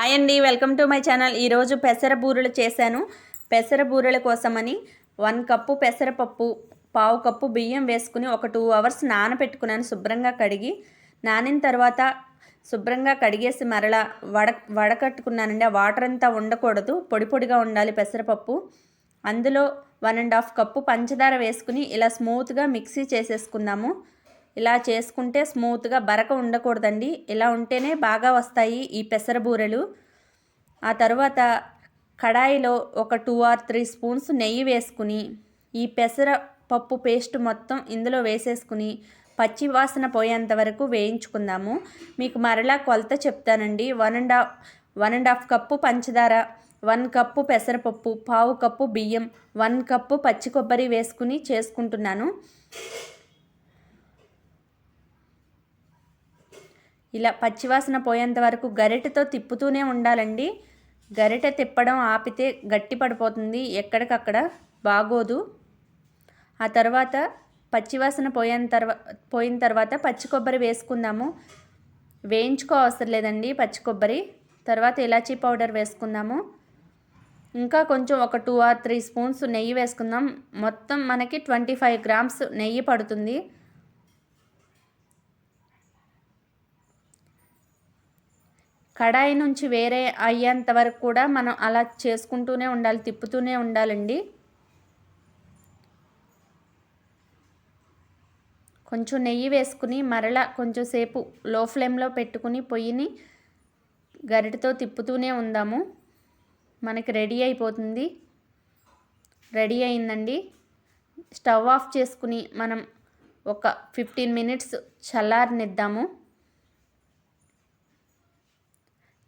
Hi అండి, welcome to my channel. ఈరోజు పెసర బూరెలు చేశాను. పెసర బూరెల కోసమని 1 కప్పు పెసరపప్పు, పావు కప్పు బియ్యం వేసుకుని ఒక 2 అవర్స్ నానబెట్టుకున్నాను. శుభ్రంగా కడిగి నానిన తర్వాత శుభ్రంగా కడిగేసి మరలా వడకట్టుకున్నానండి. ఆ వాటర్ అంతా ఉండకూడదు, పొడి పొడిగా ఉండాలి పెసరపప్పు. అందులో 1.5 కప్పు పంచదార వేసుకుని ఇలా స్మూత్గా మిక్సీ చేసేసుకుందాము. ఇలా చేసుకుంటే స్మూత్గా బరక ఉండకూడదండి. ఇలా ఉంటేనే బాగా వస్తాయి ఈ పెసర బూరెలు. ఆ తర్వాత కడాయిలో ఒక 2 or 3 స్పూన్స్ నెయ్యి వేసుకుని ఈ పెసర పప్పు పేస్ట్ మొత్తం ఇందులో వేసేసుకుని పచ్చి వాసన పోయేంత వరకు వేయించుకుందాము. మీకు మరలా కొలత చెప్తానండి. 1.5 కప్పు పంచదార, 1 కప్పు పెసరపప్పు, పావు కప్పు బియ్యం, 1 కప్పు పచ్చి కొబ్బరి వేసుకుని చేసుకుంటున్నాను. ఇలా పచ్చివాసన పోయేంత వరకు గరిటెతో తిప్పుతూనే ఉండాలండి. గరిటె తిప్పడం ఆపితే గట్టి పడిపోతుంది, ఎక్కడికక్కడ బాగోదు. ఆ తర్వాత పచ్చివాసన పోయిన తర్వాత పచ్చి కొబ్బరి వేసుకుందాము. వేయించుకోవసరం లేదండి పచ్చి కొబ్బరి. తర్వాత ఇలాచీ పౌడర్ వేసుకుందాము. ఇంకా కొంచెం ఒక 2 or 3 స్పూన్స్ నెయ్యి వేసుకుందాం. మొత్తం మనకి 25 grams నెయ్యి పడుతుంది. కడాయి నుంచి వేరే అయ్యేంత వరకు కూడా మనం అలా చేసుకుంటూనే ఉండాలి, తిప్పుతూనే ఉండాలండి. కొంచెం నెయ్యి వేసుకుని మరలా కొంచెం సేపు లో ఫ్లేమ్లో పెట్టుకుని పొయ్యిని గరిటెతో తిప్పుతూనే ఉందాము. మనకి రెడీ అయిపోతుంది. రెడీ అయిందండి. స్టవ్ ఆఫ్ చేసుకుని మనం ఒక 15 minutes చల్లారనిద్దాము.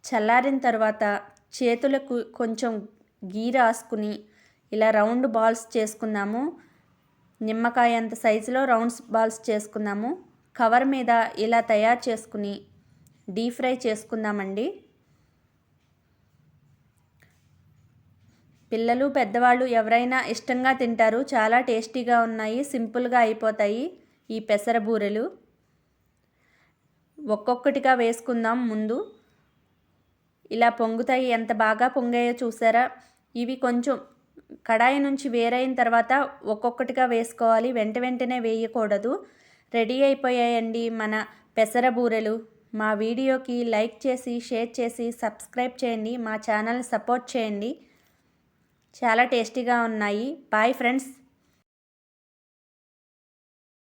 చల్లారిన తర్వాత చేతులకు కొంచెం గీ రాసుకుని ఇలా రౌండ్ బాల్స్ చేసుకుందాము. నిమ్మకాయ అంత సైజులో రౌండ్స్ బాల్స్ చేసుకుందాము. కవర్ మీద ఇలా తయారు చేసుకుని డీప్ ఫ్రై చేసుకుందామండి. పిల్లలు పెద్దవాళ్ళు ఎవరైనా ఇష్టంగా తింటారు. చాలా టేస్టీగా ఉన్నాయి, సింపుల్గా అయిపోతాయి ఈ పెసర బూరెలు. ఒక్కొక్కటిగా వేసుకుందాం. ముందు ఇలా పొంగుతాయి, ఎంత బాగా పొంగాయో చూసారా. ఇవి కొంచెం కడాయి నుంచి వేరైన తర్వాత ఒక్కొక్కటిగా వేసుకోవాలి, వెంటనే వేయకూడదు. రెడీ అయిపోయాయండి మన పెసర బూరెలు. మా వీడియోకి లైక్ చేసి, షేర్ చేసి, సబ్స్క్రైబ్ చేయండి. మా ఛానల్ని సపోర్ట్ చేయండి. చాలా టేస్టీగా ఉన్నాయి. Bye friends.